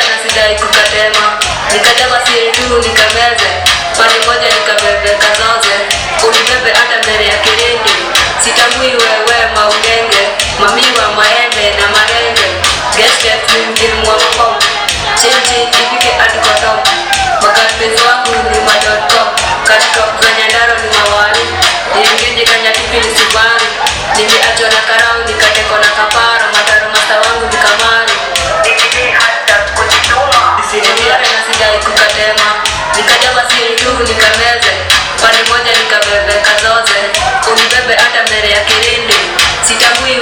na sidai kukatema, nikatema siri tu nikameze, pande moja nikabebe kazoze, unibebe hata mbele ya kirindi, sitambui wewe maungenge, mamiwa maembe na marenge, get mwa makomu, chinchi ipike hadi kwa tomu, makarpenzi wangu ni ma.com, katikop za Nyandaro ni mawari, niengeje Kanyatipi ni Subaru, niliachwa na karau nikateko na kapara, mataro masta wangu ni kamari, na sidai kukatema, nikajaba siri tu nikameze, pande moja nikabebe kazoze, unibebe hata mbele ya kirindi, sitambui